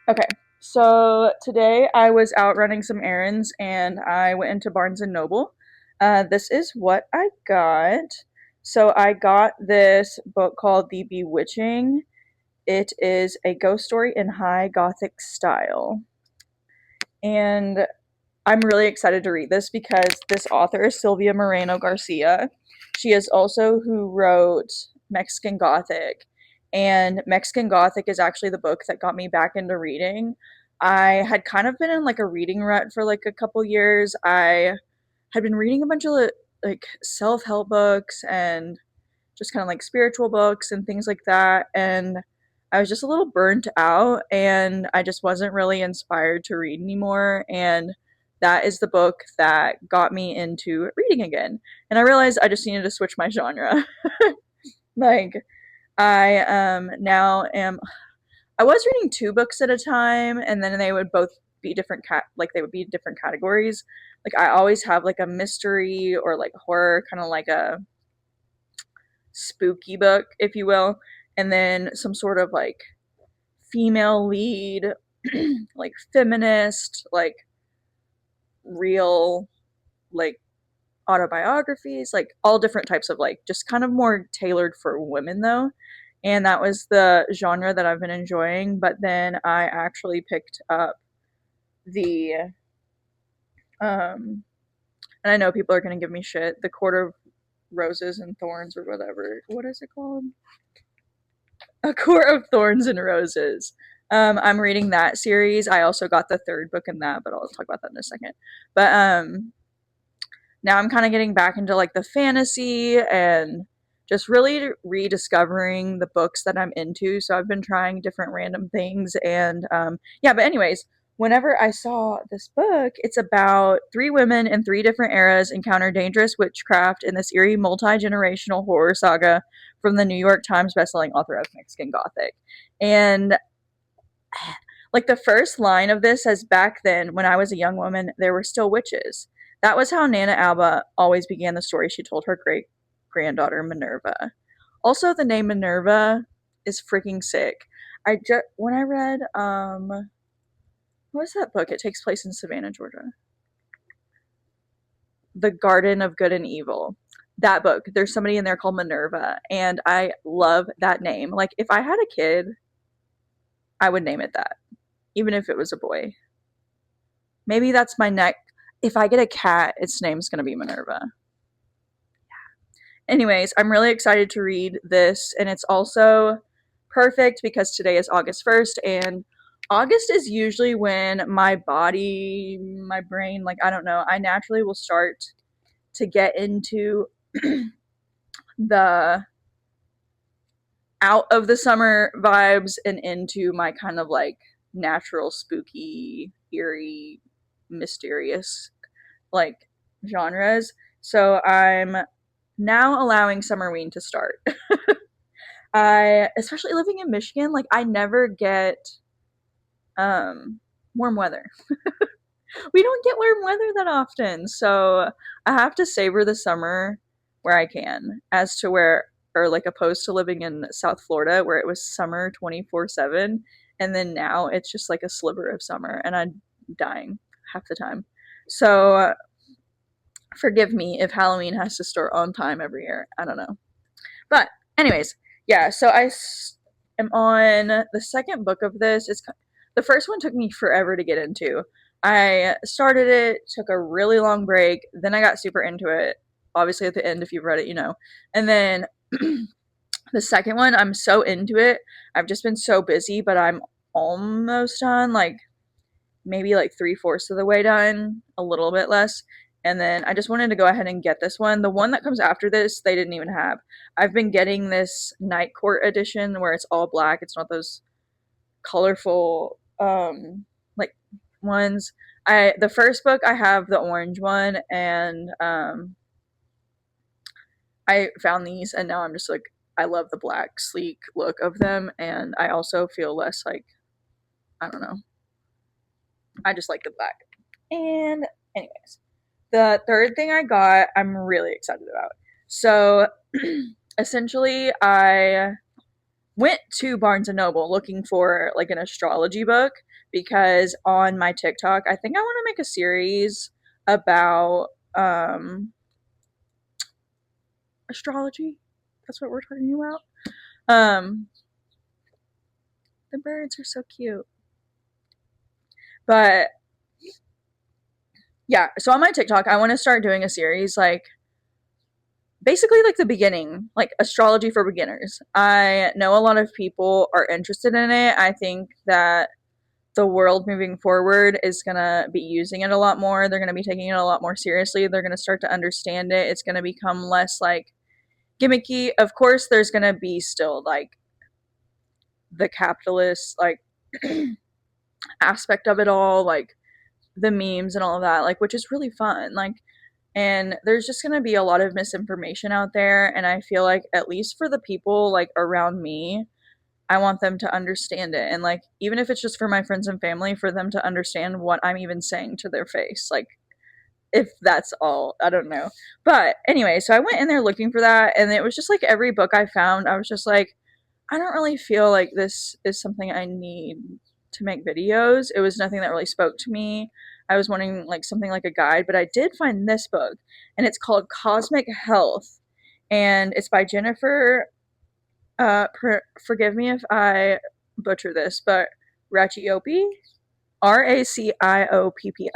Okay, so today I was out running some errands and I went into Barnes and Noble. This is what I got. So I got this book called The Bewitching. It is a ghost story in high gothic style. And I'm really excited to read this because this author is Sylvia Moreno Garcia. She is also who wrote Mexican Gothic. And Mexican Gothic is actually the book that got me back into reading. I had kind of been in like a reading rut for like a couple years. I had been reading a bunch of like self-help books and just kind of like spiritual books and things like that. And I was just a little burnt out and I just wasn't really inspired to read anymore. And that is the book that got me into reading again. And I realized I just needed to switch my genre. Like, I now am I was reading two books at a time and then they would both be different like they would be different categories. Like I always have like a mystery or like horror, kind of like a spooky book, if you will, and then some sort of like female lead, like feminist, like real, like autobiographies, like all different types of like just kind of more tailored for women though. And that was the genre that I've been enjoying. But then I actually picked up the, and I know people are going to give me shit, the Court of Roses and Thorns or whatever. What is it called? A Court of Thorns and Roses. I'm reading that series. I also got the third book in that, but I'll talk about that in a second. But now I'm kind of getting back into like the fantasy and just really rediscovering the books that I'm into. So I've been trying different random things and yeah, but anyways, whenever I saw this book, it's about three women in three different eras encounter dangerous witchcraft in this eerie multi-generational horror saga from the New York Times bestselling author of Mexican Gothic. And like the first line of this says, back then, when I was a young woman, there were still witches. That was how Nana Alba always began the story she told her great granddaughter Minerva. Also, the name Minerva is freaking sick. I just when I read what was that book? It takes place in Savannah, Georgia. The Garden of Good and Evil. That book. There's somebody in there called Minerva, and I love that name. Like if I had a kid, I would name it that, even if it was a boy. Maybe that's my neck. If I get a cat, its name's going to be Minerva. Anyways, I'm really excited to read this, and it's also perfect because today is August 1st, and August is usually when my body, my brain, like, I don't know, I naturally will start to get into the out of the summer vibes and into my kind of like natural, spooky, eerie, mysterious like genres. So I'm now allowing Summerween to start. I, especially living in Michigan, like I never get um warm weather. We don't get warm weather that often. So I have to savor the summer where I can, as to where, or like opposed to living in South Florida where it was summer 24/7. And then now it's just like a sliver of summer and I'm dying half the time. So forgive me if Halloween has to start on time every year. I don't know. But, anyways, yeah, so am on the second book of this. It's the first one took me forever to get into. I started it, took a really long break, then I got super into it. Obviously, at the end, if you've read it, you know. And then the second one, I'm so into it. I've just been so busy, but I'm almost done. Like maybe like three-fourths of the way done, a little bit less. And then I just wanted to go ahead and get this one. The one that comes after this, they didn't even have. I've been getting this Night Court edition where it's all black. It's not those colorful like ones. I the first book I have the orange one and I found these and now I'm just like I love the black sleek look of them and I also feel less like I don't know. I just like the black. And anyways, the third thing I got, I'm really excited about. So essentially, I went to Barnes and Noble looking for like an astrology book because on my TikTok, I think I want to make a series about astrology. That's what we're talking about. Um, the birds are so cute. But yeah, so on my TikTok, I want to start doing a series like basically like the beginning, like astrology for beginners. I know a lot of people are interested in it. I think that the world moving forward is going to be using it a lot more. They're going to be taking it a lot more seriously. They're going to start to understand it. It's going to become less like gimmicky. Of course, there's going to be still like the capitalist like aspect of it all, like the memes and all of that, like which is really fun. Like and there's just going to be a lot of misinformation out there, and I feel like at least for the people like around me, I want them to understand it. And like even if it's just for my friends and family, for them to understand what I'm even saying to their face. Like if that's all, I don't know. But anyway, so I went in there looking for that, and it was just like every book I found, I was just like, I don't really feel like this is something I need to make videos. It was nothing that really spoke to me. I was wanting like something like a guide, but I did find this book, and it's called Cosmic Health, and it's by Jennifer. Forgive me if I butcher this, but Raciopi, Racioppi.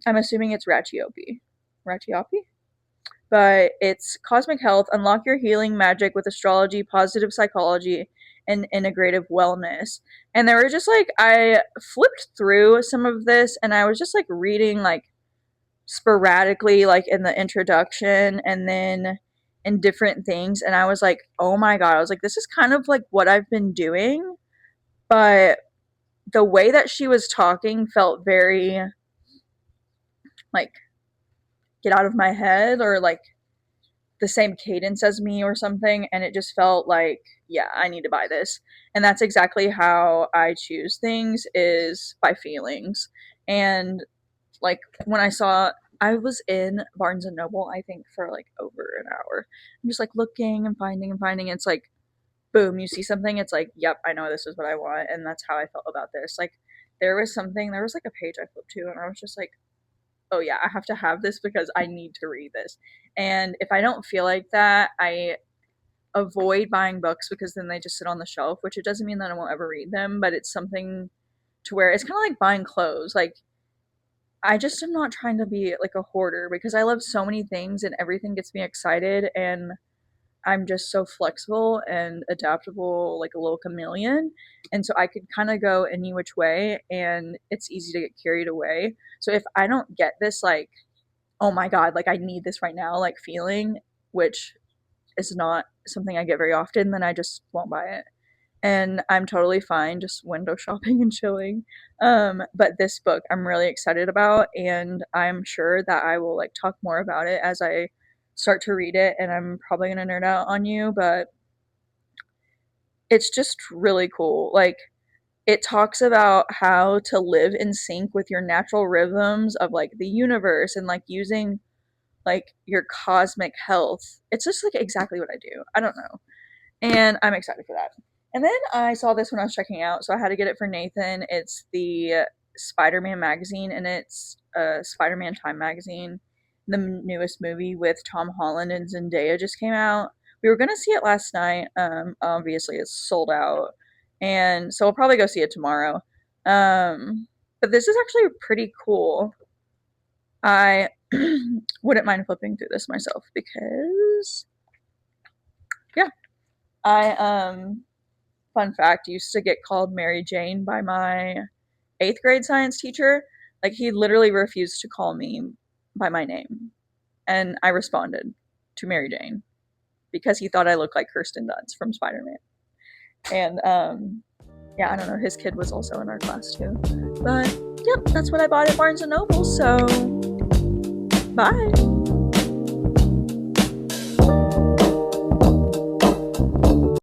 I'm assuming it's Raciopi. Raciopi? But it's Cosmic Health, Unlock Your Healing Magic with Astrology, Positive Psychology, and Integrative Wellness. And there were just like, I flipped through some of this, and I was just like reading like sporadically, like in the introduction and then in different things. And I was like, oh my God, I was like, this is kind of like what I've been doing. But the way that she was talking felt very like, get out of my head, or like the same cadence as me or something, and it just felt like, yeah, I need to buy this. And that's exactly how I choose things, is by feelings. And like when I was in Barnes and Noble, I think for like over an hour. I'm just like looking and finding and finding. It's like boom, you see something, it's like, yep, I know this is what I want. And that's how I felt about this. Like there was like a page I flipped to, and I was just like, oh yeah, I have to have this because I need to read this. And if I don't feel like that, I avoid buying books because then they just sit on the shelf, which it doesn't mean that I won't ever read them, but it's something to where it's kind of like buying clothes. Like I just am not trying to be like a hoarder because I love so many things and everything gets me excited, and I'm just so flexible and adaptable, like a little chameleon. And so I could kind of go any which way, and it's easy to get carried away. So if I don't get this, like, oh my God, like I need this right now, like feeling, which is not something I get very often, then I just won't buy it. And I'm totally fine just window shopping and chilling. But this book I'm really excited about, and I'm sure that I will like talk more about it as I start to read it, and I'm probably gonna nerd out on you, but it's just really cool. Like it talks about how to live in sync with your natural rhythms of like the universe, and like using like your cosmic health. It's just like exactly what I do. I don't know. And I'm excited for that. And then I saw this when I was checking out, so I had to get it for Nathan. It's the Spider-Man magazine, and it's Spider-Man Time magazine. The newest movie with Tom Holland and Zendaya just came out. We were gonna see it last night. Obviously it's sold out, and so I'll probably go see it tomorrow. But this is actually pretty cool. I wouldn't mind flipping through this myself because, yeah, I fun fact, used to get called Mary Jane by my 8th grade science teacher. Like he literally refused to call me by my name, and I responded to Mary Jane because he thought I looked like Kirsten Dunst from Spider-Man. And yeah, I don't know, his kid was also in our class too. But yep, that's what I bought at Barnes and Noble. So bye.